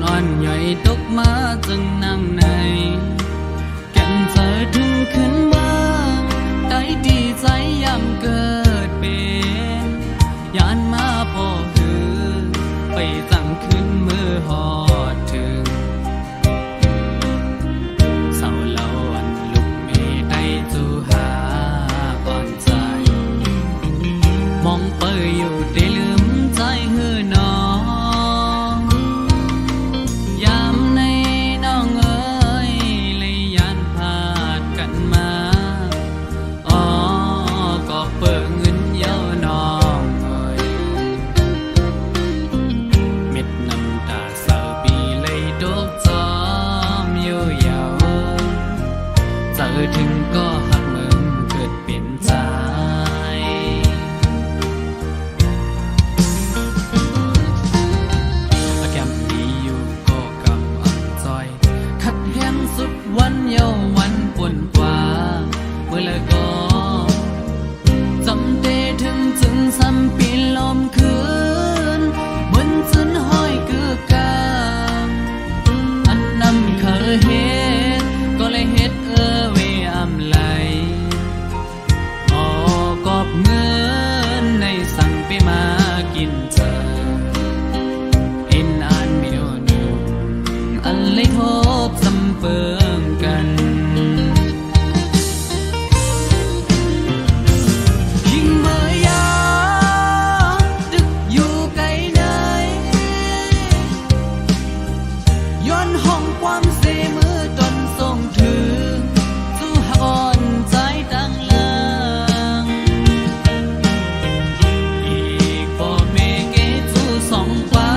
อ่อนย่อยตกมาจึงนั่งในแก่นเจอถึงขึ้นมาได้ดีใจยำเกิดเป็นยานมาพอหือไปจังขึ้นมือหอดถึงเศร้าเล่าอันลุกเมได้จูหาก่อนใจมองเปยอยู่ได้ลืมใจหือน้องยามในน้องเอ๋ยเลยยานพาดกันมาอ๋อก็เปิดเงินเย้าน้องเอ๋ยเม็ดน้ำตาสาวปีเลยดกจอมอยู่ยาวเจอถึงก็หักมึงเกิดเป็นใจวันเยาวันป่วนกว่าเมื่อละก็จำเตถึงจึงซ้ำปีลมคืนบนจนห้อยเกือกามอันนำเคยเฮ็ดก็เลยเฮ็ดเวอำไหลออกอบเงินในสั่งไปมากินเจออินอ่านไม่โดนอันเลยทบซ้ำเปิงกันยิ่งเมื่อยาดึกอยู่ไกลไหนย้อนห้องความเสมือจนส่งถึงสู่หอนใจดังลังอีกพ่อแม่เกสู่สองกว่า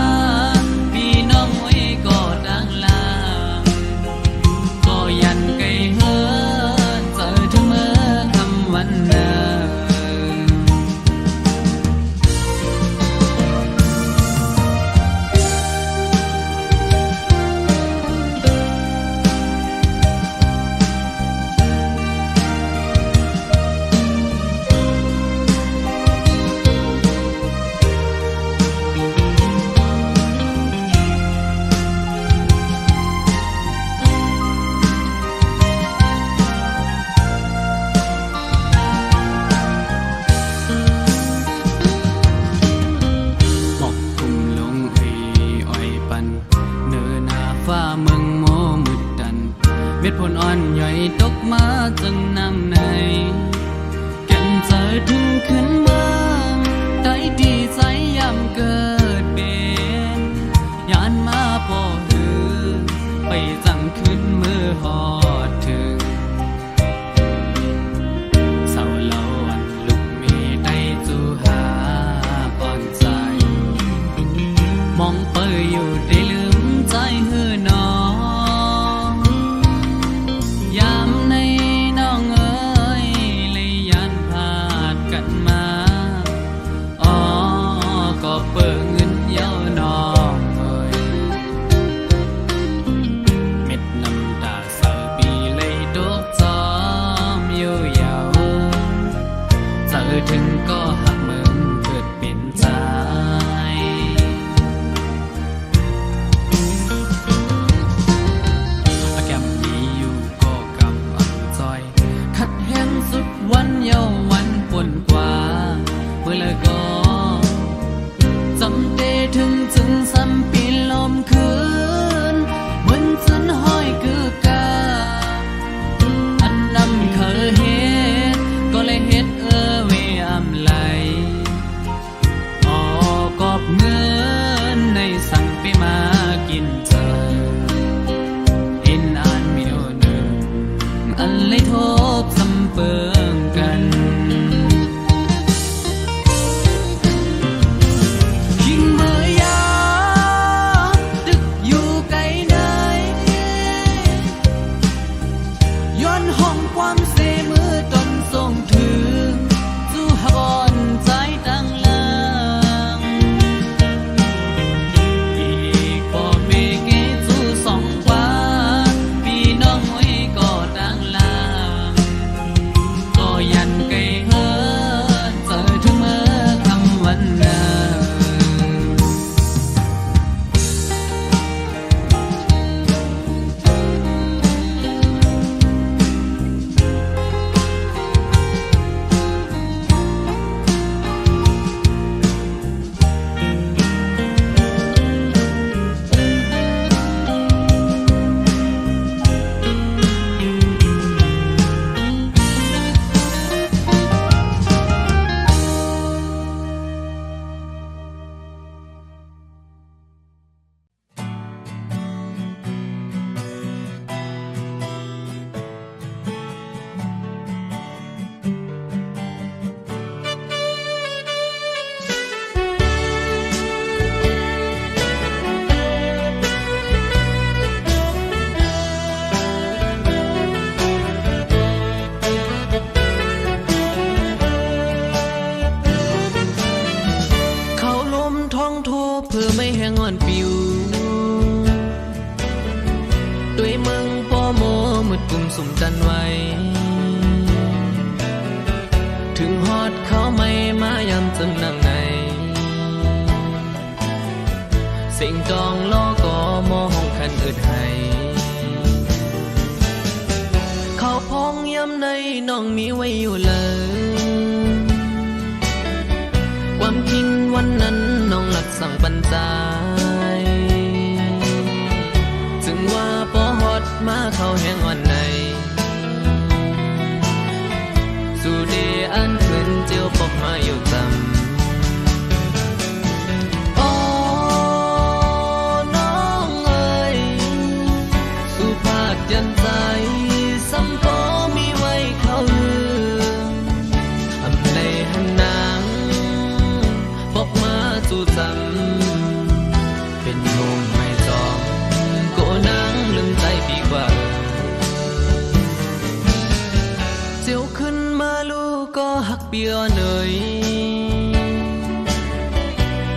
พี่น้องไว้ก็ดังลาก็ยันไกลเฮินเจอถึงเมื่อคำวันเดิฟ้าเมืองโมมืดดันเม็ดผลอ่อนย่อยตกมาจึงนั่งในแก่นเจอถึงขึ้นมาได้ดีใจยำเกิดเป็นยานมาพอหือไปจังขึ้นมือหอดถึงเศร้าเล่าอันลุกเมได้จูหาก่อนใจมองเปยอยู่ได้ลืมใจหือน้องยามในน้องเอ๋ยเลยยานพาดกันมาอ๋อก็เปิดเงินเย้าน้องเอ๋ยเม็ดน้ำตาสาวปีเลยดกจอมอยู่ยาวเจอถึงก็หักมึงเกิดเป็นใจวันเยาวันป่วนกว่าเมื่อละก็จำเตถึงจึงซ้ำปีลมคืนบนจนห้อยเกือกาอันนำเคยเฮ็ดก็เลยเฮ็ดเวอำไหลออกอบเงินในสั่งไปมากินเจออินอ่านไม่โดนอันเลยทบซ้ำเปิงกันยิ่งเมื่อยา สุมจันไว้ถึงฮอดเขาไม่มายำจึงนั่งในสิ่งจองล้อก็มองห้องคันอึดให้เขาพองย้ำในน้องมีไว้อยู่เลยความคิดวันนั้นน้องหลักสั่งปัญจายจึงว่าพอฮอดมาเขาแห้งวันไหนสู่เดอันขึ้นเจียวปกมาอยู่ต่ำยันใจสัมปอมีไว้เขาอำในหันนางปกมาจู่จำเป็นโยมไม่จอมโกนางลืมใจปีกว่าเจียวขึ้นมาลูกก็หักเปียเนย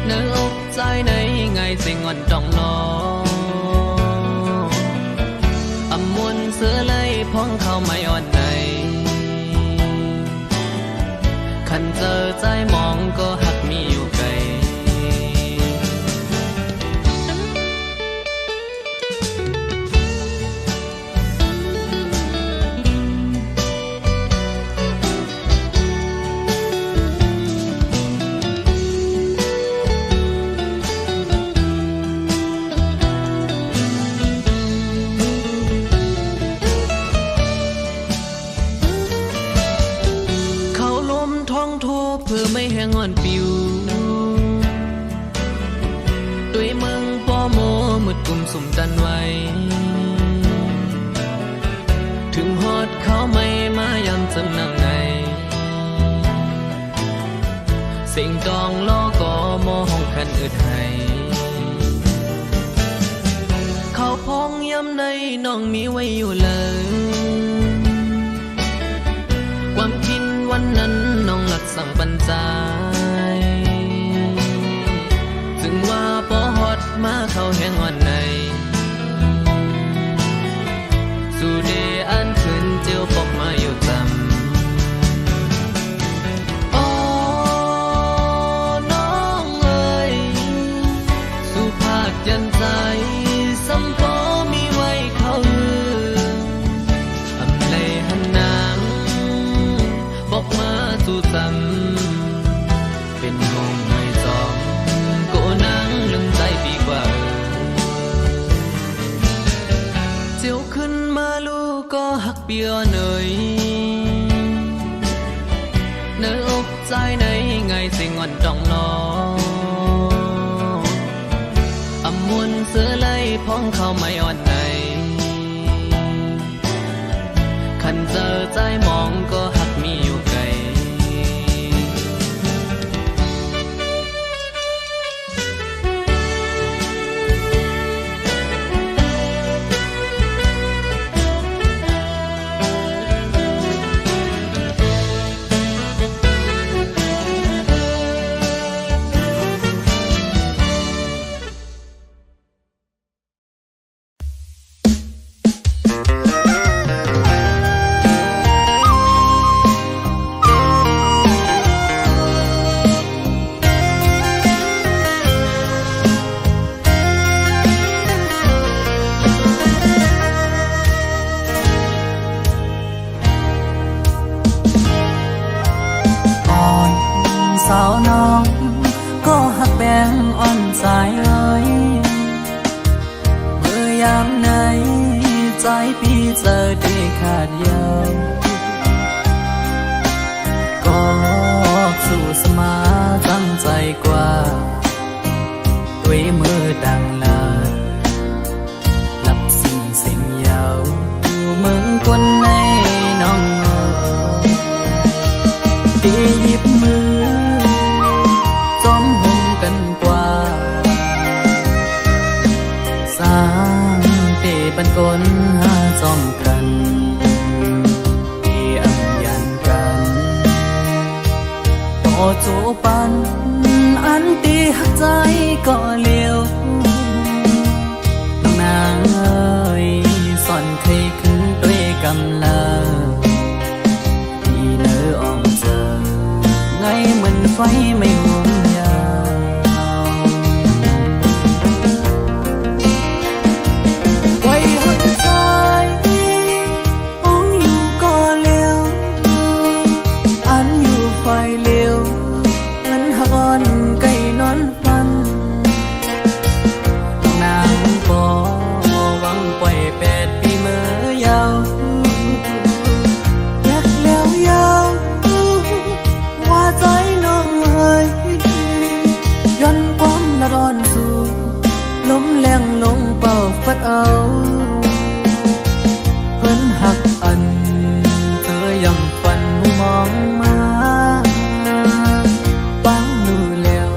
เนื้ออกใจในไงสิงอนจ้องนอมวนเสือไล่พ้องเขาไม่อ่อนไหนคันเจอใจมองก็หักมีอยู่ไกลเพื่อไม่แห้งอ่อนปิวด้วยเมืองป้อโมมืดกุมสุ่มจันไว้ถึงฮอดเขาไม่มายำจำนำในสิ่งจองล้อก็มอห้องคันอึดให้เขาพองย้ำในน้องมีไว้อยู่เลยความคิดวันนั้นน้องหลักสั่งปัญจายจึงว่าพอฮอดมาเขาแห้งวันไหนสู่เดอันขึ้นเจียวปกมาอยู่ต่ำโอ้น้องเอ๋ยสู่ภาคยันใจสัมปอมีไว้เขาอำเลยหันนางบอกมาสู่จำเป็นงงไม่จอมโกนางลืมใจปีกว่าเจียวขึ้นมาลูกก็หักเปียเนยเนื้ออกใจในไงสิงอนจ้องนออำมวนเสือไล่พ้องเขาไม่อ่อนไหนคันเจอใจมองก็หักมีอยู่ไกลสาวน้องก็หักแบงอ่อนใจเอ้ยเมื่อยามไหนใจพี่เจอได้ขาดเย้าก็สู้สมาตั้งใจกว่าด้วยมือดังลาหลับสิ่งเยาเมืองคนในน้องตีหยิบมือจอมหุ่มกันกว่าสร้างเตปันกลหาจอมกันที่อังยันกันต่อจูปันอันตีหักใจก็เลี้ยวน้องนางเอ้ยสอนเคยขึ้นด้วย กำลาที่เนื้ออ่องเจอไงเหมือนไฟไม่ห่วงยาวไว้หัวใจองอยู่ก็เลี้ยวอันอยู่ไฟเลี้ยวมันหอนไก่นอนฟันนางปอหวังปล่อย8 ปีเมื่อยาวอยากแล้วยาวว่าใจน้องเอ้ยย้อนความละร้อนสู่ลมแรงลงเป่าฟัดเอาเพิ่นหักอันเธอยังฝันมองมาปังมือแล้ว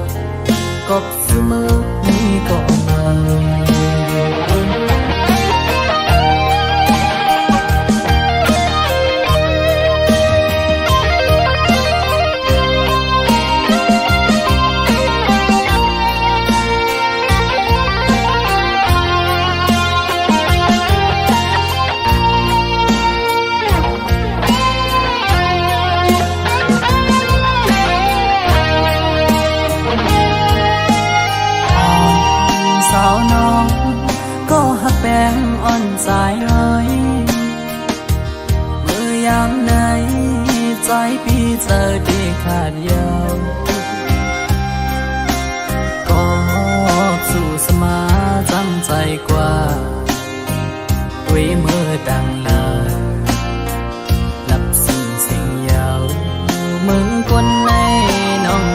กบเสมอนี่ก็มาแป้งอ่อนสายเอ้ยเมื่อยามไหนใจพี่เจอที่ขาดยาวก็สู่สมาจำใจกว่าด้วยมือดังลาหลับสิ่งเสียงยาวมึงคนในน้อง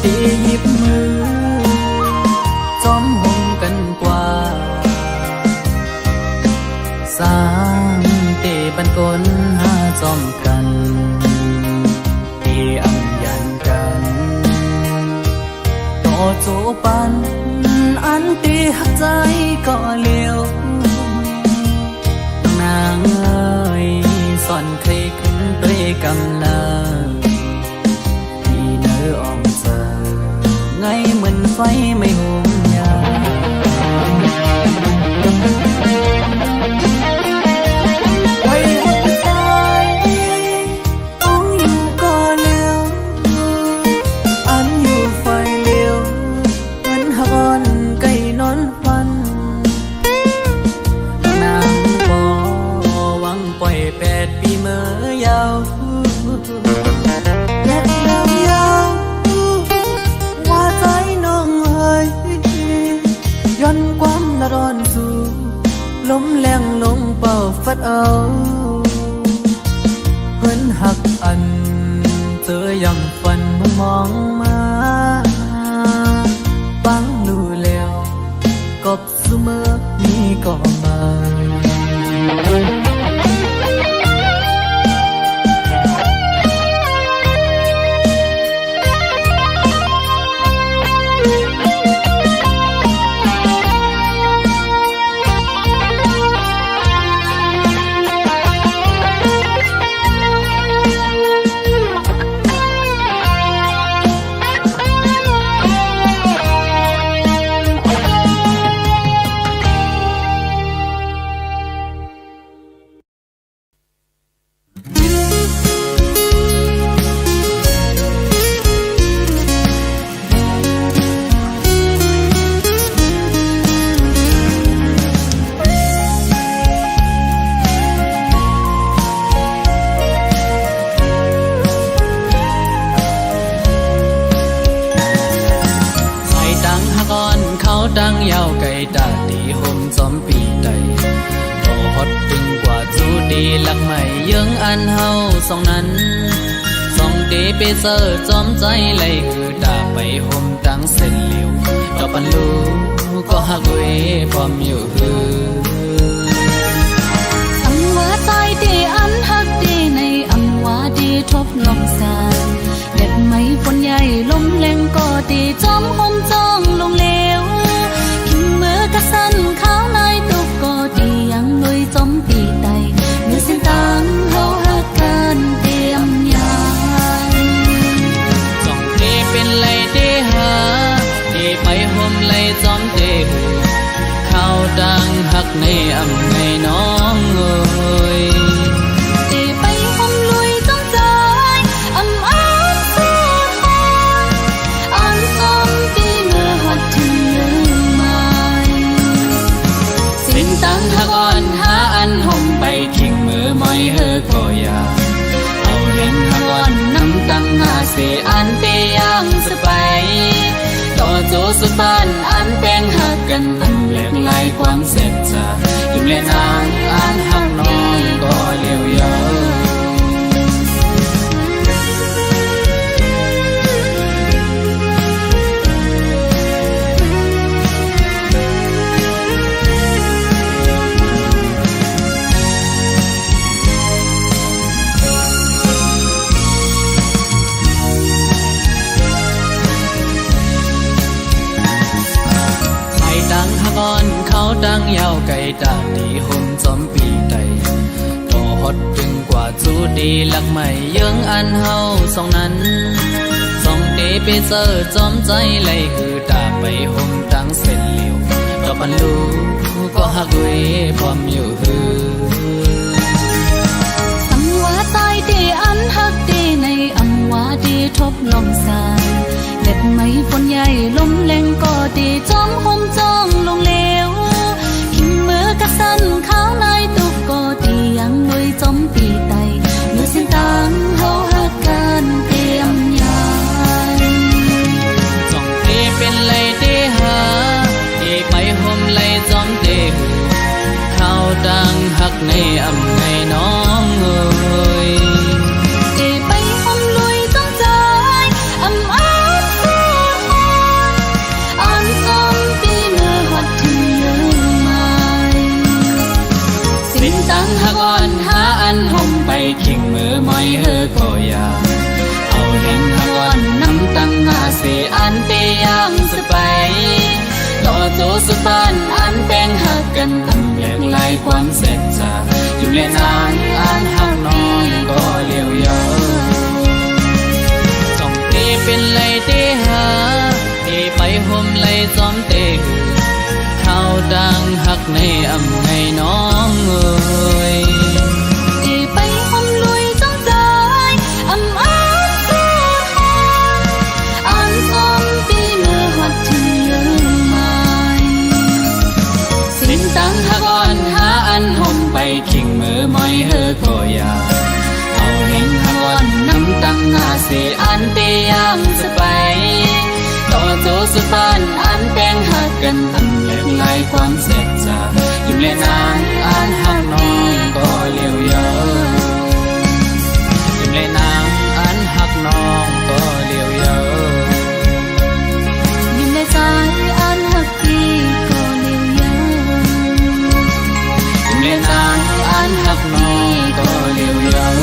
ตีหยิบมือจอมหงกันกว่าสร้างเตบันกลหาจอมกันตีอังยันกันต่อโจปันอันตีหักใจก็เลี้ยวนางเอ้ยสอนเคยขึ้นด้วยกำลาที่เนื้ออ่องเจอไงเหมือนไฟไม่ห่วงยาไว้หัวใจองอยู่ก็เลี้ยวอันอยู่ไฟเลี้ยวเหมือนหอนไก่นอนฟันนางปอหวังปล่อย8 ปีเมื่อยาวและแล้วยาวว่าใจน้องเอ้ยย้อนความละร้อนสู่ลมแรงลงเป่าฟัดเอาเพิ่นหักอันเธอยังฝันมองมาปังรู้แล้วกบเสมอนี่ก็มาดังยาวไก่ตาดีห่มจอมปีใดก็ฮอดตึงกว่าจูดีหลักใหม่ยังอันเฮาสองนั้นสองเดเปเซอร์จอมใจไหลคือดาไปห่มดังเส้นเหลียวต่อปันลูก็หักเวพร้อมอยู่ฮืออันว่าใจดีอันหักดีในอันว่าดีทบลองสานเด็ดไม้ฝนใหญ่ลมแรงก็ดีจอมห่มจ้องลงเลวกะสันข้าวในตุกก็ดียังเลยจมปีใดเมื่อสิ้นตังเฮาหักกันเตรียมยานจ้องเดเป็นไรเดหาเดไปห่มไรจอมเดหือข้าว ดังหักในอำในน้องเอ้ยที่ไปหอมลุยต้องใจอำอ้างเสียหายอ่อนซ้ำปีเมื่อหดถึงลืมไม่ สิ้นตังหักอ่อนหาอันห่มไปขิงมือไม่เฮอก็อยากเอาเห็นหักอ่อนน้ำตังหาเสียอันเตยังสไปต่อโจสุตันอันแป้งหักกันอันแหลกลายความเสร็จจาอยู่เล่นนางอันหักน้องก็เลี้ยวยาว ดังฮักอ่อนเขาดังยาวไกลจากดีห่มจอมปีใดก็ฮอดถึงกว่าจูดีหลักใหม่เยื้องอันเฮาสองนั้นสองเดไปเจอจอมใจเลยคือตาไปห่มดังเส้นเหลียวต่อปันลูก็ฮักเวพร้อมอยู่ฮืออำว่าตายเดอันหักเดในอำว่าเดทบลมสายเด็ดไม่ฝนใหญ่ลมแรงก็เดจอมห่มจ้องลงเลวขิมมือกับสั้นขาวลายตุกก็เดยังลุยจอมปีไตเมื่อเส้นตังเฮาหักกันเตรียมยายจ้องเตเป็นไรเดหาเอไปห่มไรจอมเตเขาดังหักในอำในน้องเอ้ยเดไปห่มลุยต้องใจอำอ้างเสียหายอ่อนซ้ำปีเมื่อหดถึงลืมไม่สิ้นตังหักอ่อนหาอันห่มไปขิงมือไม่เฮอก็อยากเอาเห็นหักอ่อนน้ำตังหาเสียอันเตยังสไปต่อโจสุตันอันแป้งหักกันตั้งแหลกลายความเสร็จจาอยู่เล่นนางอันหักน้องก็เลี้ยวยาวจ้องเตเป็นไรเตหาเอไปห่มไรจอมเตเขาดังหักในอำในน้องเอ้ยเดไปห่มลุยต้องใจอำอ้างเสียหายอ่อนซ้ำปีเมื่อหดถึงลืมไม่สิ้นตังหักอ่อนหาอันห่มไปขิงมือไม่เฮอก็อยากเอาเห็นหักอ่อนน้ำตังหาเสียอันเตยังสไปต่อโจสุตันอันแป้งหักกันตั้งแหลกลายความเสร็จจาอยู่เล่นนางอันหักน้องก็เลี้ยวยาวอยู่เล่นนางอันหักน้องก็เลี้ยวยาวยิ้มในใจอันหักพี่ก็เลี้ยวยาวอยู่เล่นนางอันหักน้องก็เลี้ยวยาว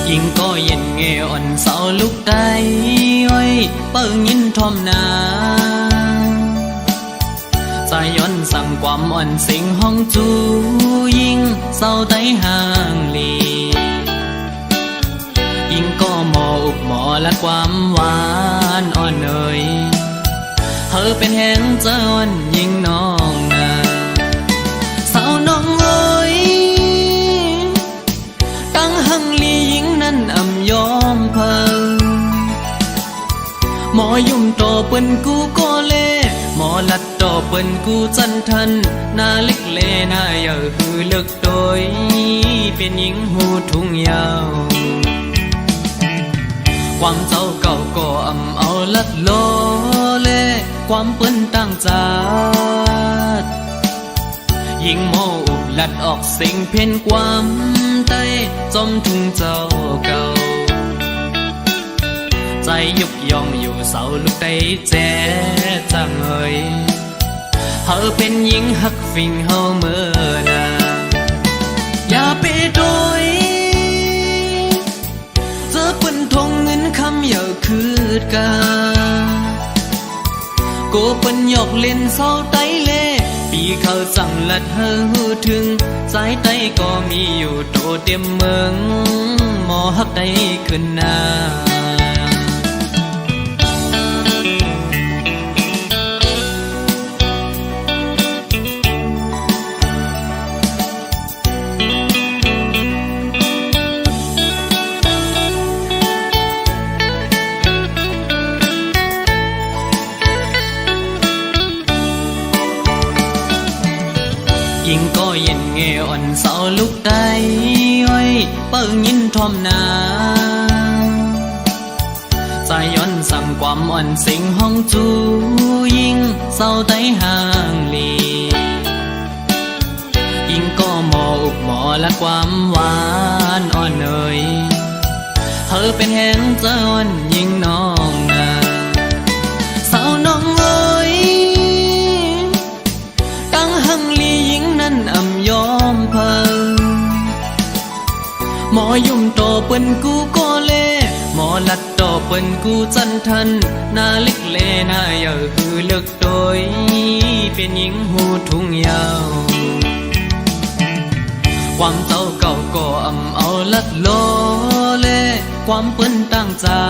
ยิ่งก็เย็นเงอ่อนเสาลุกได้อ้อยเปิ้งยินทอมนาใจย้อนสั่งความอ่อนสิงห้องจูยิ่งเศร้าไตห่างลียิ่งก็หมออุบหมอและความหวานอ่อนเอ่ยเธอเป็นแห่งเจ้าอ่อนยิ่งน้องนาสาวน้องเอ้ยตั้งหังลียิ่งนั้นอำยอมเพิ่งหมอยุ่มต่อเปิ้นกูก็เล่หมอลัดต่อเปิ้นกูจันทันหน้าเล็กเลหน้าใหญ่คือเลิกโดยเป็นหญิงหูทุ่งยาวความเจ้าเก่าก็อำเอาลัดโลเลความเปิ้นตั้งจาดยิ่งโมอุบลัดออกสิ่งเพ่นความใต้จมทุ่งเจ้าเก่า ใจยุกยองอยู่เสาลูกได้แจ้จังเอ่ยเฮาเป็นหญิงหักฟิงเฮาเมื่อนาอย่าไปโดยเจอเปิ้นทงเงินคำอย่าคืดกาโกเปิ้นหยอกเล่นเศร้าไตเล่ปีเขาสั่งลัดเฮอหูถึงสายไตก็มีอยู่โตเต็มเมืองหมอฮักได้ขึ้นหน้ายิงก็เย็นเงอ่อนเสาลูกได้ไว้เปิ้งยินทอมนาใจย้อนสั่งความอ่อนสิงห้องจูยิงเศร้าไตห่างลียิงก็หมออุกหมอและความหวานอ่อนเอ่ยเธอเป็นแหงเจ้าอ่อนยิงน้องนาเศร้าน้องเอ้ยตั้งหังลียิงนั้นอ่ำยอมเพิ่งหมอยุ่มโตเปิ้นกูก็เล่หมอลัดโตเปิ้นกูจันทันหน้าเล็กเลหน้าเยอะคือเลือกโดยเป็นหญิงหูทุ่งยาวความเจ้าเก่าก็อ่ำเอาลัดโลเล่ความเปิ้นตั้งจา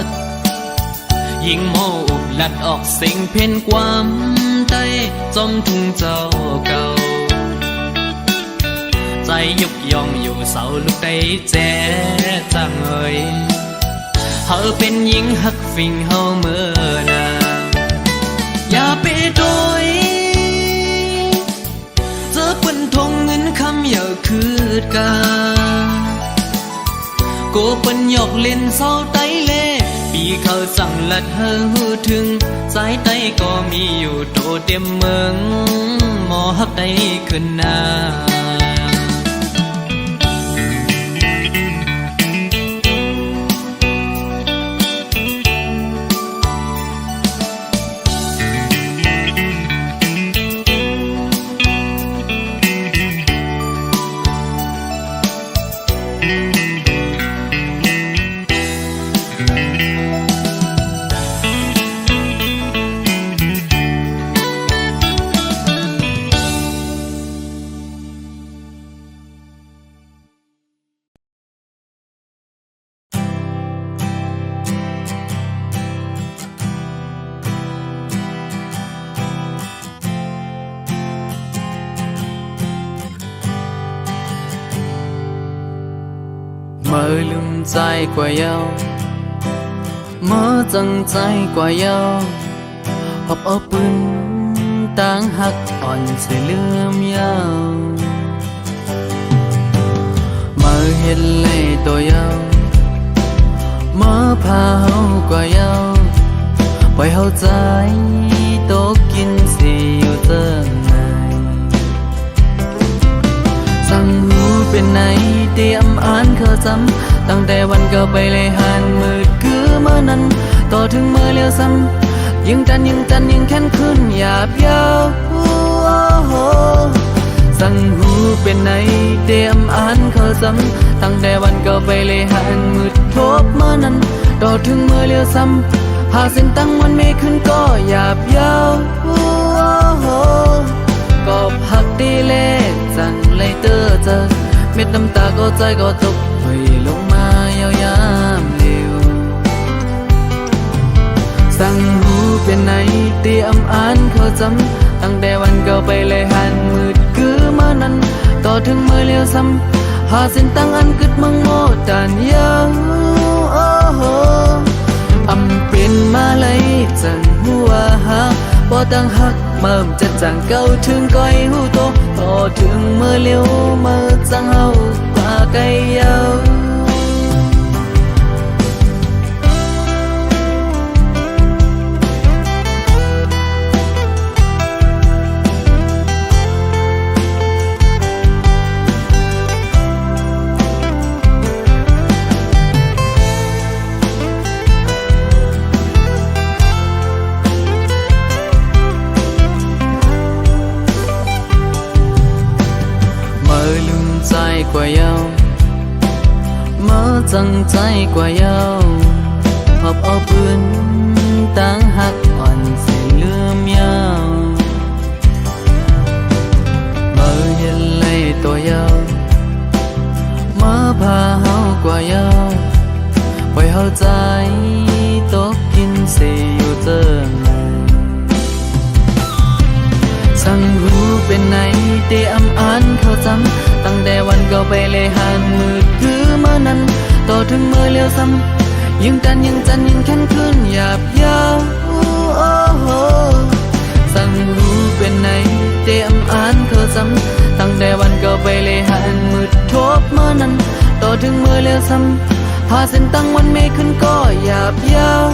ดยิงโมอุกลัดออกสิ่งเพ่นความใจจมทุ่งเจ้าเก่าใจยุกยองอยู่เสาลูกได้แจ้จังเอ่ยเฮาเป็นหญิงหักฟิงเฮาเมื่อนาอย่าไปโดยเจอเปิ้นทงเงินคำอย่าคืดกาโกเปิ้นหยอกเล่นเศร้าไตเล่ปีเขาสั่งลัดเฮอหูถึงสายไตก็มีอยู่โตเต็มเมืองหมอฮักได้ขึ้นหน้าmơ lưng dài qua nhau mơ dâng dài qua nhau họp ở bưng tang hắc on sẽ lươm nhau mơ hiền lệ tôi nhau mơ pha hậu qua nhau bởi hậu dài tố kín gì yêu tơ nàyสั่งหูเป็นไหนเตรียมอ่านเคยจำตั้งแต่วันเก่าไปเลยหันมืดคือเมื่อนั้นต่อถึงเมื่อเลี้ยวซ้ำยิ่งจันยิ่งแค้นขึ้นหยาบยาวสั่งหูเป็นไหนเตรียมอ่านเคยจำตั้งแต่วันเก่าไปเลยหันมืดทบเมื่อนั้นต่อถึงเมื่อเลี้ยวซ้ำหาเส้นตั้งวันไม่ขึ้นก็หยาบยาวก็พักดีเล่จังเลยเตอเจอเม็ดน้ำตาก็ใจก็ตกไปลงมายาวยามเร็วสั่งหูเป็นไหนเตรียมอ่านเขาจำตั้งแต่วันเก่าไปเลยหันมืดคือเมื่อนั้นต่อถึงเมื่อเลี้ยวซ้ำหาเส้นตั้งอันกึดมังโมดานยาวอำเป็นมาเลยจังหัวหาบ่ตั้งหักเมื่อจะจังเก่าถึงก้อยหูโตต่อถึงเมื่อเลี้ยวเมื่อจังเฮากว่าไกลยาว เ กว่าเยาเมื่อจังใจกว่าเยาหอบเอาปืนตั้งหักอ่อนสิลืมเยาเมื่อเย็นเลยตัวเยาเมื่อพาเฮากว่าเยาปล่อยเฮาใจตกกินเสียอยู่เติมสั่งรู้เป็นไหนเตอำอ่านเขาจำตั้งแต่วันเก่าไปเลยหันมืดคือเมื่อนั้นต่อถึงเมื่อเลี้ยวซ้ำยิ่งกันยิ่งจันยิ่งแข็งขึ้นหยาบยาวสั่งรู้เป็นไหนเตอำอ่านเขาจำตั้งแต่วันเก่าไปเลยหันมืดทบเมื่อนั้นต่อถึงเมื่อเลี้ยวซ้ำพาเส้นตั้งวันไม่ขึ้นก็หยาบยาว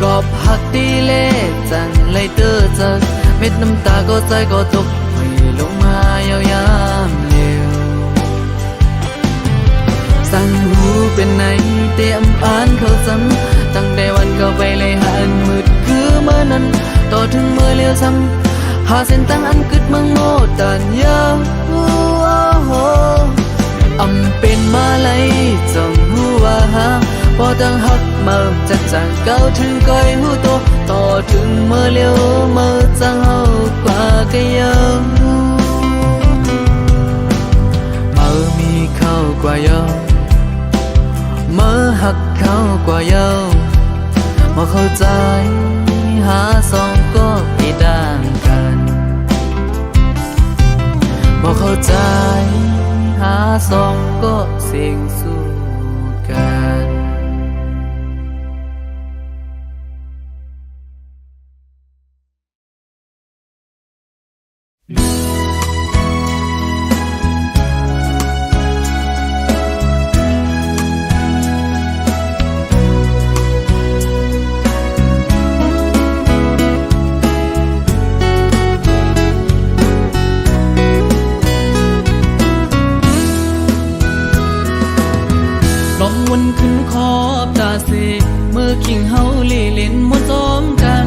กอบหักดีเล่จังเลยเตอจากเม็ดน้ำตาก็ใจก็ตกไม่ลงมายาวยามเร็วสั่งรู้เป็นไหนเตรียมอ่านเขาซ้ำตั้งแต่วันเก่าไปเลยหันมืดคือเมื่อนั้นต่อถึงเมื่อเลี้ยวซ้ำหาเส้นตั้งอันกึดเมืองโมตันยาวเป็นมาเลยจงรู้ว่าหาพอตั้งหักมาจากจากเก่าถึงก้อยหูโตต่อถึงเมื่อเลี้ยวเมื่อจังเฮากว่าก็ยังเมื่อมีเข้ากว่าเยาเมื่อหักเข้ากว่าเยาเมื่อเข้าใจหาสองก็ไม่ต่างกันเมื่อเข้าใจหาสองก็เสี่ยงสู้กัน วนขึ้นขอบตาเสเมื่อคิงเฮาเล่เล่นมวนซ้อมกัน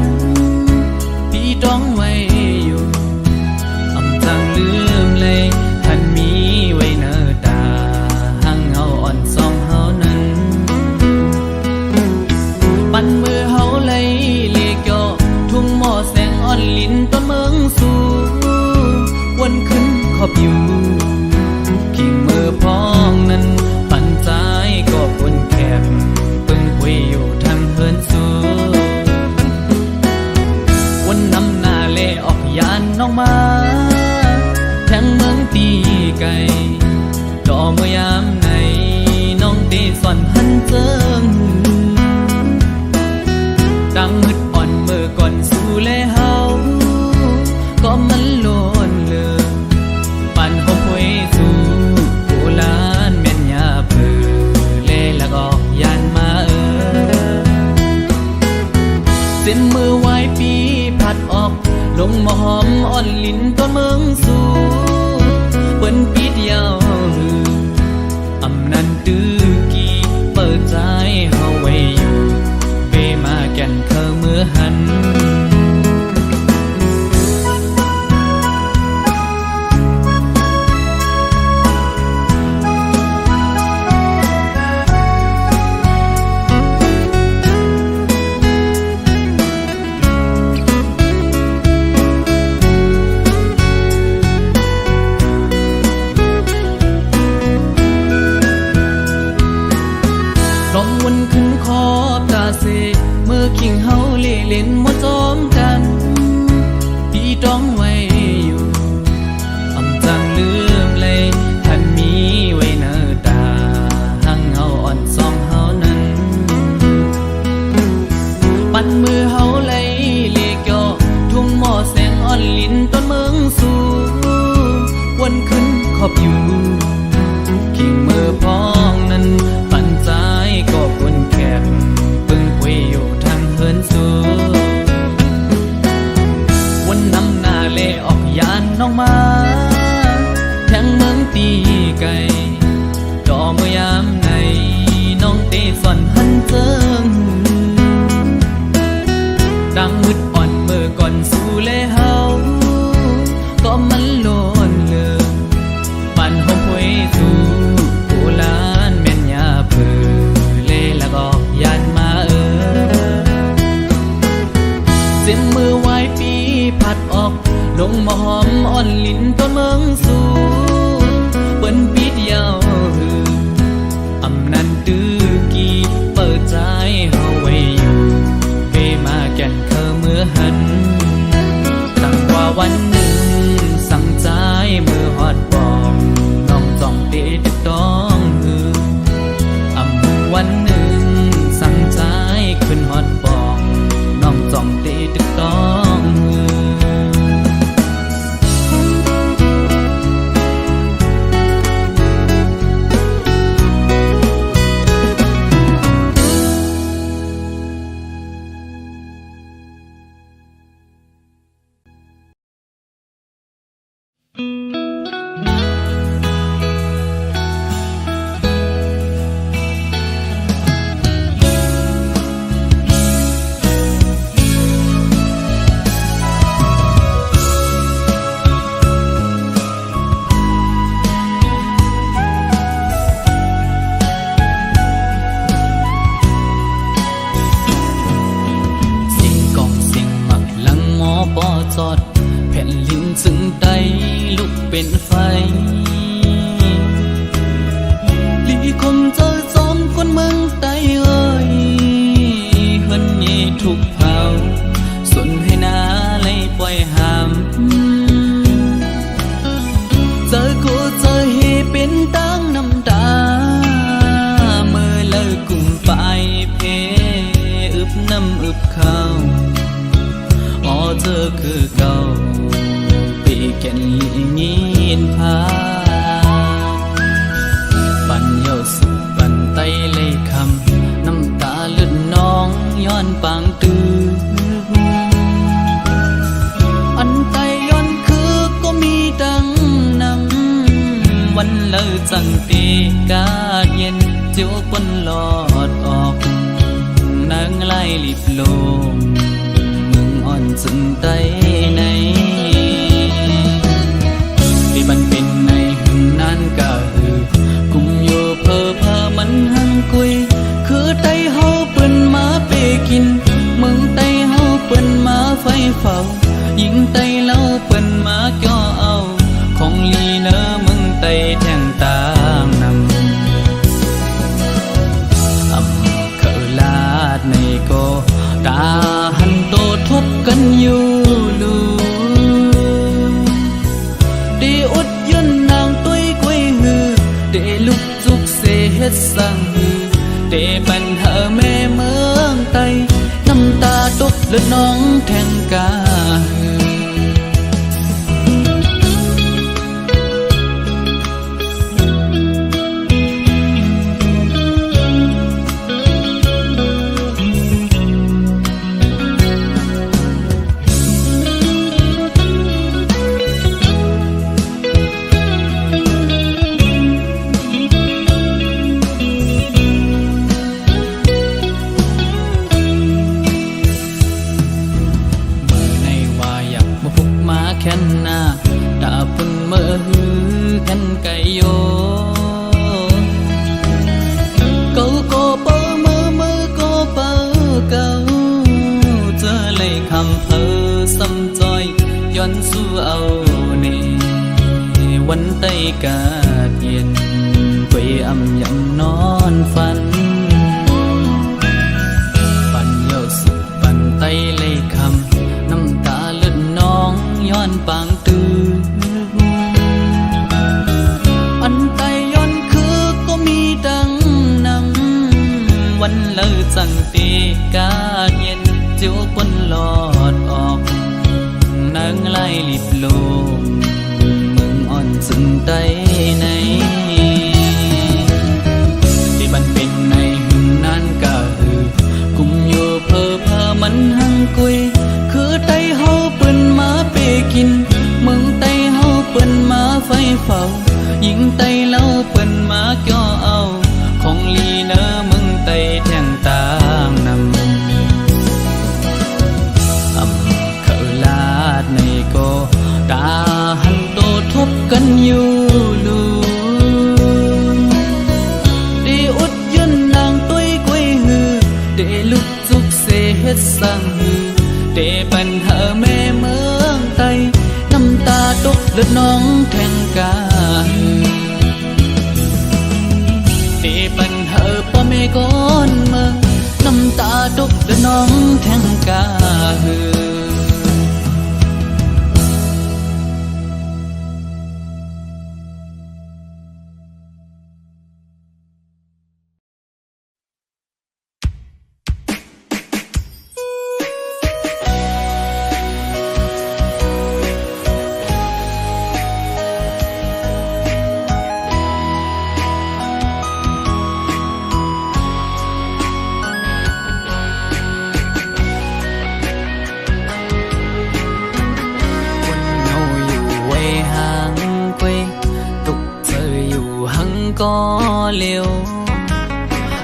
พี่ต้องไว้อยู่อำจังลืมเลยท่านมีไว้เนื้อตาหังเฮาอ่อนสองเฮานั้นปันมือเฮาไล่เลกอทุ่งหม้อแสงอ่อนลิ้นต้นเมืองสู่วนขึ้นขอบอยู่คิงมือพ้องนั้นปันใจก็คนแคบปึงคุยอยู่ทางเฮินสูวันนำหน้าเล่ออกยานน้องมา เป็นไฟลีคมเจอจอมคนเมืองใต้เอ้ยเฮือนเย่ถูกเผาสุนให้นาเลยปล่อยหามเจอกูเจอเฮเป็นตั้งน้ำตาเมื่อเลิกกุ่มไปเพอึบน้ำอึบข้าวอ๋อเธอคือเก่าปีแก่นลีงีนพาปันเยาสุปันไตเลยคำน้ำตาเลือดน้องย้อนปางตื้ออันไตย้อนคือก็มีดังนำวันเลิกจังตีกาดเย็นเจียวปนหลอดออกนางไล่ลิบลมมึงอ่อนจึงไตในที่มันเป็นในหึงนั้นก็คือกุมอยู่เพอมันหังกุยคือไตเฮาเปิ้นมาเปกินมึงไตเฮาเปิ้นมาไฟเฝ้ายิงไตเล่าเปิ้นมาก่อเอาของลีเนอมึงไตแทงตางนำเคอลาดในก็ตาหันโตทบกันอยู่ลูดีอุดยืนนางตุ้ยกุ้ยฮือเดลุกจุกเสเฮ็ดสังฮือเดปัญหาแม่เมืองไตน้ำตาตกเลือดน้องแทงกาฮือแค่นหน้าตาปุ่นเมื่อฮือกันไก่โยเกาโกเปอมือโกเปอเกาเจอเลยคำเพอซ้ำจอยย้อนสู้เอาเนวันไตกาดเย็นกวยอำยำนอนฝันปันเยาสุปันไตเลยคำน้ำตาเลือดน้องย้อนปางตื้ออันไตย้อนคือก็มีดังนำวันเลิกจังตีกาดเย็นเจียวปนหลอดออกนางไล่ลิบลมมึงอ่อนจึงไตในที่มันเป็นในหึงนั้นก็คือกุมอยู่เพอมันหังกุยคือไตเฮาเปิ้นมาเปกินมึงไตเฮาเปิ้นมาไฟเฝ้ายิงไตเล่าเปิ้นมาก่อเอาของลีเนอมึงไตแทงตางนำเคอลาดในก็ตาหันโตทบกันอยู่ลูดีอุดยืนนางตุ้ยกุ้ยฮือเดลุกจุกเสเฮ็ดสังฮือเดปัญหาแม่เมืองไตน้ำตาตกเลือดน้องแทงกาเดปัญหาพ่อแม่ก้อนเมืองน้ำตาตกเลือดน้องแทงกาก็เร็ว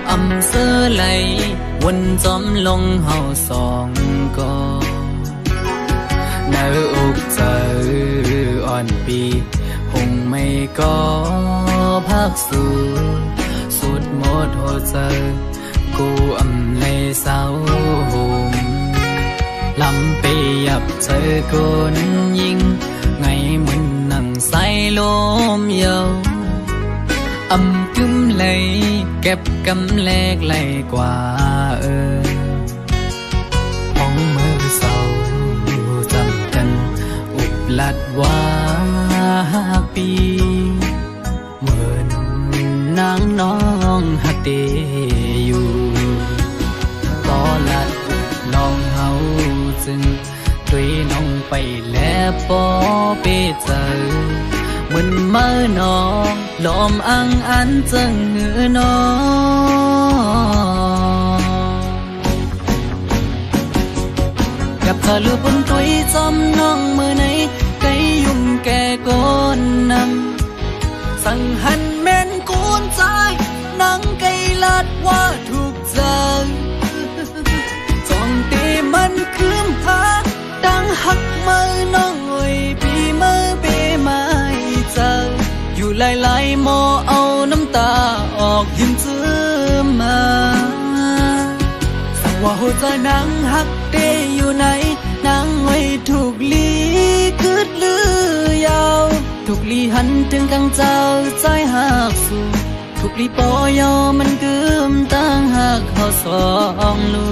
อำเสอไหลวนจอมลงเฮาสองก็เนื้ออกเจออ่อนปีหงไม่ก็พักสู่สุดหมดหัวใจกูอำในเศร้าห่มลำไปยับเจอคนยิงไงเหมือนหนังใส ลมเยาอำกึมไหลเก็บกำแลกไหลกว่าห้องมือเศร้าจำกันอุบลัดว่าปีเหมือนนางน้องหักเดอยู่ต่อลัดลองเฮาจึงตุยน้องไปแล้วปอเปเจอเหมือนเมื่อน้องลมอังอันจังเงือน้องกับเธอลือบนตุยจอมน้องมือไหนไกยุ่งแก่ก้นนำสั่งหันแม่นกูนใจนังไกลัดว่าถูกใจจ้องตีมันคืมหาดังหักมือน้องไว้ปีมือเปไม่เจออยู่หลายๆโมเอาน้ำตาออกยิ้มจื้อมาสักว่าหัวใจนางหักเดอยู่ไหนนางไว้ถูกลีกึดลือยาวถูกลีหันถึงกังเจ้าใจหักสู่ถูกลีปอยอมันกึมตั้งหักเขาสองลู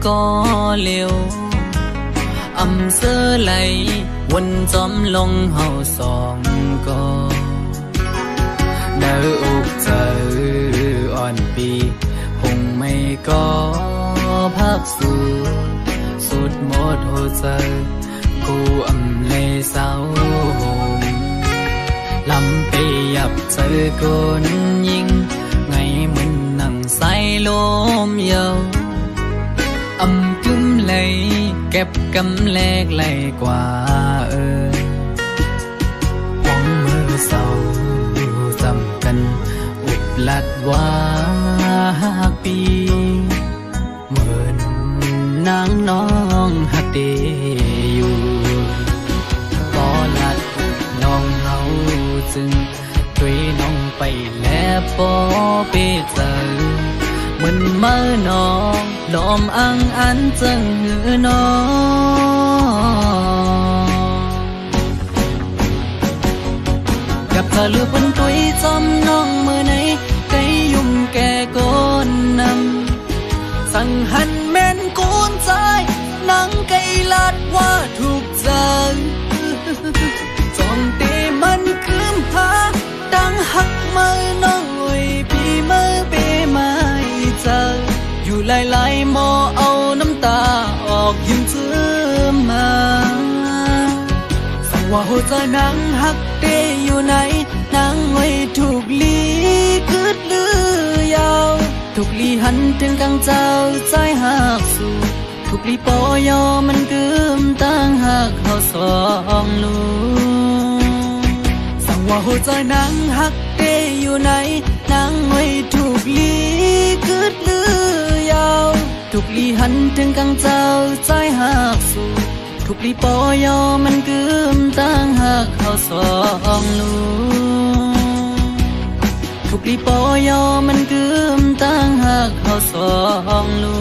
ก็เร็วอำเสื้อไหลวนจอมลงเฮาสองก็เนื้ออกเจออ่อนปีคงไม่ก็พักสู่สุดหมดหัวใจกูอำเลยเศร้าลำไปยับเจอคนยิงไงมันนั่งใส่ลมเยาอำกึมไหลเก็บกำแลกไหลกว่าห้องมือเศร้าจำกันอุบลัดว่าปีเหมือนนางน้องหักเดอยู่ก็ลัดน้องเฮาจึงตุยน้องไปแล้วปอเปเจอเหมือนเมื่อน้องลมอังอันจังเงือน้องกับเธอลือบนตุยจอมน้องมือไหนไกยุ่งแก่ก้นนำสั่งหันแม่นกูนใจนังไกลัดว่าถูกใจจ้องตีมันคืมหาดังหักมือน้องไว้ปีมือเปไม่เจออยู่หลายๆโมเอาน้ำตาออกยิ้มจื้อมาสักว่าหัวใจนางหักเดอยู่ไหนนางไว้ถูกลีกึดลือยาวถูกลีหันถึงกังเจ้าใจหักสู่ถูกลีปอยอมันกึมตั้งหักเขาสองลูสั่งว่าหัวใจนางหักเดอยู่ไหนนางไว้ถูกลีกึดลือยาวถูกลีหันถึงกังเจ้าใจหักสู่ถูกลีปอยอมันกึมตั้งหักเขาสองลูถูกลีปอยอมันกึมตั้งหักเขาสองลู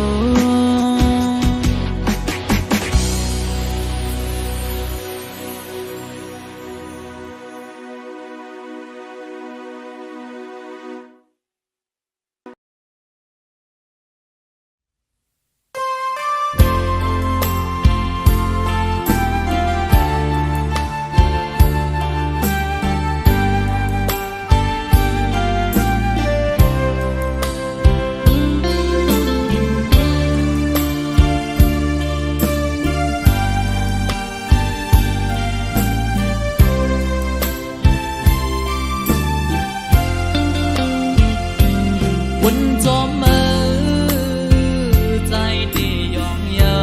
วนจอมมือใจที่ยองเยา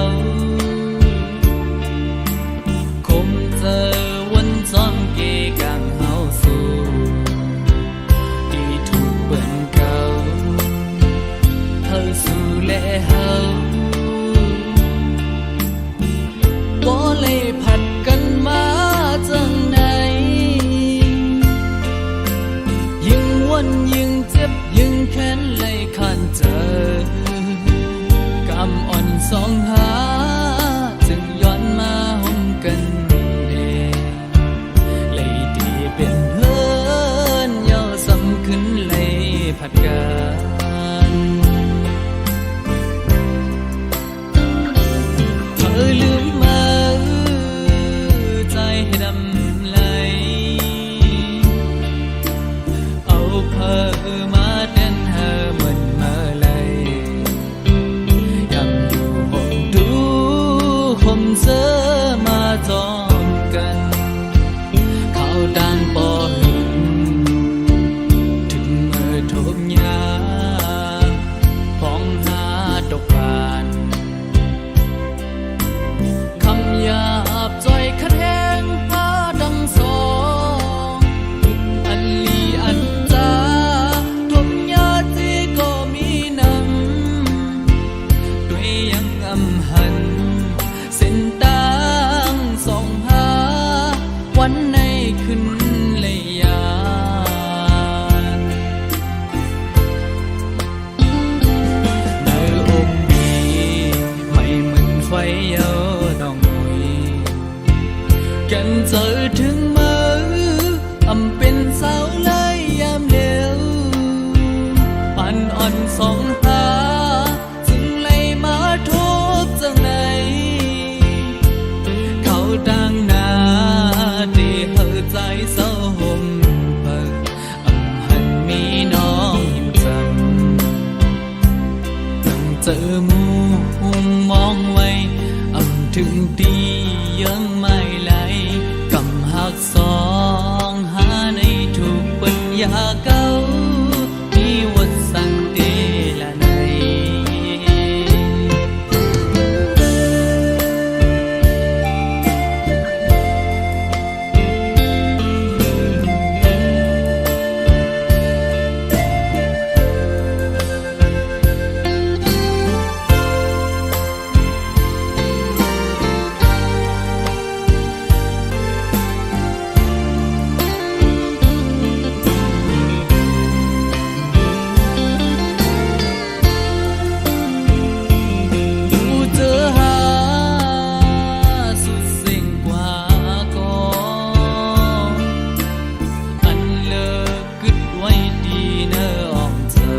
คมเจอวนจอมเกกังเฮาสู่ที่ถูกเบิ่นเก่า แลเฮาบ่เลยผัดกันมาจังไหนยิ่งวันยิ่งเจ็บยิ่งแค้นเลยขันเจอกำอ่อนสองหาจึงย้อนมาห่มกันเองเลยดีเป็นเฮินเย้าสำขึ้นเลยผัดกันเธอลืมมาใจให้ดำไหลเอาเพอมาเต้นเฮอเหมือนมาเลยยังอยู่ห้องดูคมเสื้อมาจอมกันเขาดังปอหึงถึงเมื่อทบยาพ้องหาดอกบานคำหยาบจ่อยคัดแห้งผ้าดังสองอันลีอันจาทบยาที่ก็มีน้ำด้วยยังอำหันเส้นตางสองหาวันในขึ้นเลยยานในอกดีไม่เหมือนไฟเยาดองหนุ่ยกันเจอถึงมืออำเป็นสาวเลยยามเดียวปันอ่อนสองหาจึงเลยมาทุบจังไหนเขาดังหนาที่เฮอใจเศร้าห่มเปิดอำหันมีน้องหิมจำตั้งเจอมูมองไว้อำถึงตียังไม่ไหลกำหักสองหาในทุกปัญญาเก่ามีวัดสังเตละในดูเจอหาสุดสิ่งกว่าก่อนอันเลิกกึดไว้ดีเนอออมเธอ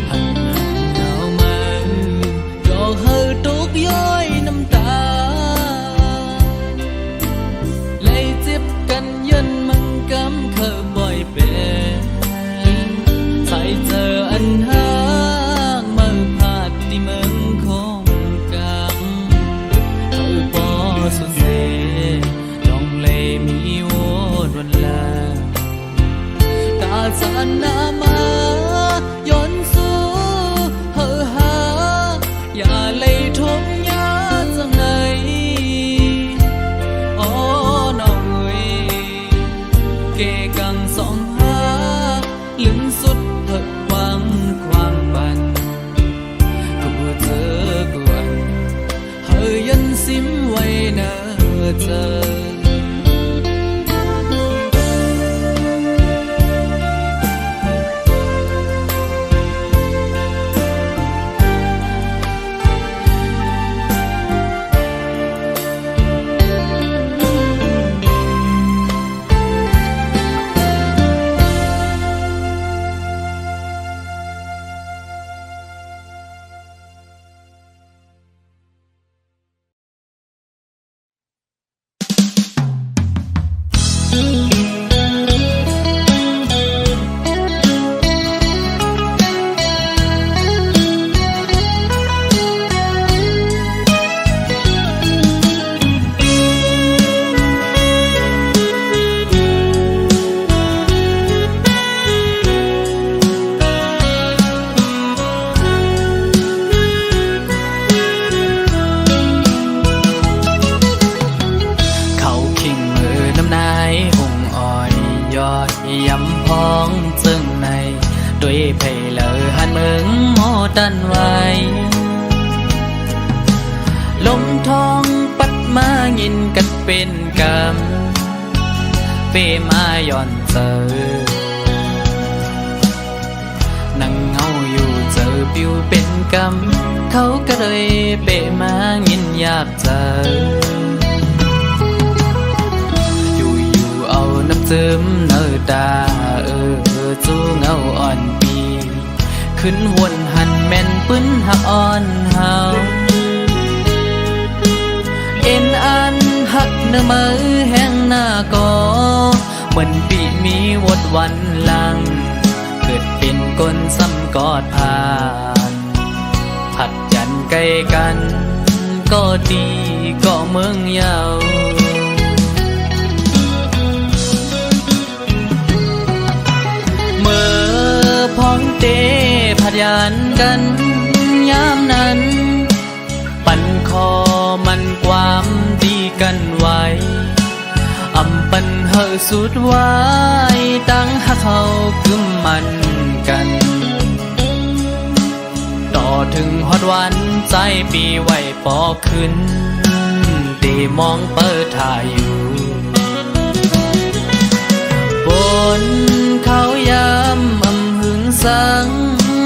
หันเหงามาดอกเฮอตกย้อยน้ำตาเลยเจ็บกันยันมังกำเคอบ่อยเป็นใส่เจออันหางมือพาดที่เมืองคงกังเธอปอสุดเสลองเลยมีโวดวันลาตาสันนามาย้อนสู่เฮอหาอย่าเลยทบยาจังไหนอ๋อน้องเอ้ยเกกังสองหาลึงสุดเพิกหวังความปันกูเจอกวนเฮอยันซิมไว้เนอเจอ ไผ่เลอหันเมืองโมตันไว้ลมทองปัดมายินกัดเป็นกำเปมาย่อนเจอนั่งเงาอยู่เจอปิวเป็นกำเขาก็เลยเปมายินอยากเจออยู่เอาน้ำเติมเนื้อตาจูเงาอ่อนปีขึ้นวนหันแม่นปื้นหักอ่อนเฮาเอ็นอันหักเนื้อมือแห้งหน้าก็เหมือนปีมีวดวันหลังเกิดเป็นก้นซ้ำกอดผ่านผัดยันใกล้กันก็ดีก็เมืองเยาเมื่อพ้องเตผัดยันกันยามนั้นปั่นคอมันความดีกันไว้อำปันเฮอสุดไว้ตั้งหักเขากึมมันกันต่อถึงฮอดวันใจปีไหวปอขึ้นตีมองเปิดถ่ายอยู่บนเขายำอำหึงสัง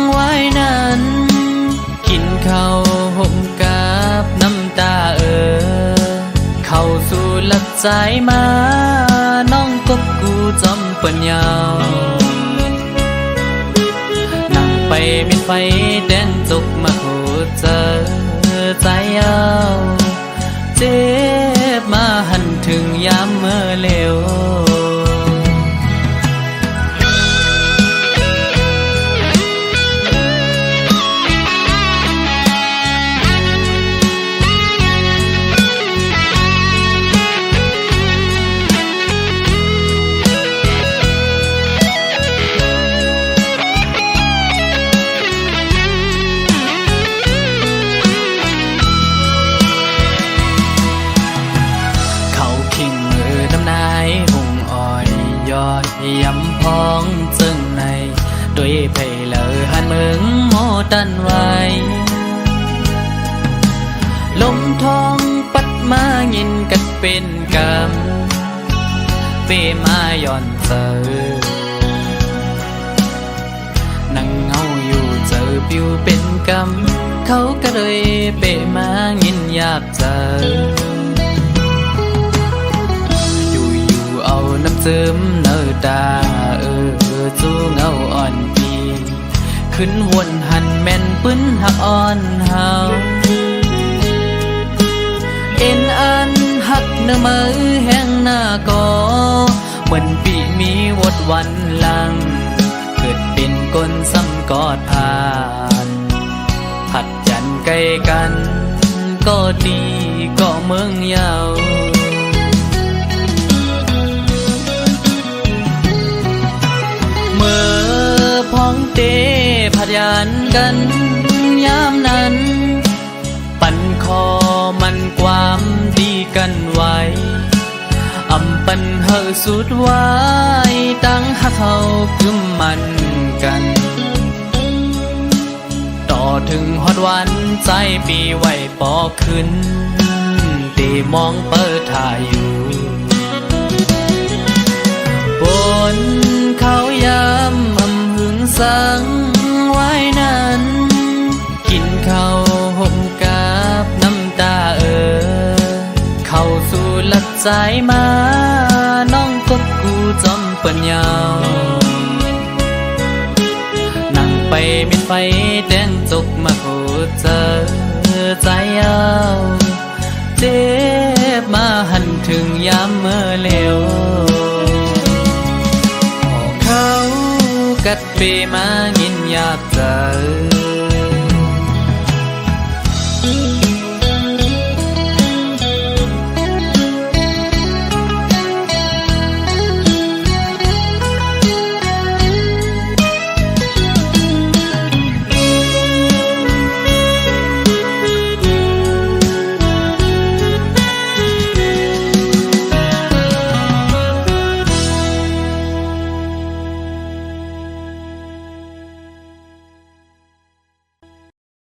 ไว้นั้นกินข้าวห่มกับน้ำตาเข้าสู่หลับใจมาน้องกบกูจอมเปิ้นยาวนั่งไปมิดไฟแดงจุกมาโหเจอใจเอาเจ็บมาหันถึงยามเมื่อเลวยำพองจึงในด้วยไผ่เลอหันเมืองโมตันไว้ลมทองปัดมายินกัดเป็นกำเปมาย่อนเจอนั่งเงาอยู่เจอปิวเป็นกำเขาก็เลยเปมายินอยากเจอเอาน้ำเติมเนื้อตาจูเงาอ่อนปีขึ้นวนหันแม่นปื้นหักอ่อนเฮาเอ็นอันหักเนื้อมือแห้งหน้าก็เหมือนปีมีวดวันหลังเกิดเป็นก้นซ้ำกอดผ่านผัดยันใกล้กันก็ดีก็เมืองเยาเมื่อพ้องเตผัดยันกันยามนั้นปั่นคอมันความดีกันไว้อำปันเฮอสุดไว้ตั้งหักเขากึมมันกันต่อถึงฮอดวันใจปีไหวปอขึ้นตีมองเปิดถ่ายอยู่บนเขายำอำหึงสังไว้นั้นกินข้าวห่มกับน้ำตาเข้าสู่หลับใจมาน้องกบกูจอมเปิ้นยาวนั่งไปมิดไฟแดงจุกมาโหเจอใจเอาเจ็บมาหันถึงยามเมื่อเลวกัดเปมายินอยากเจอ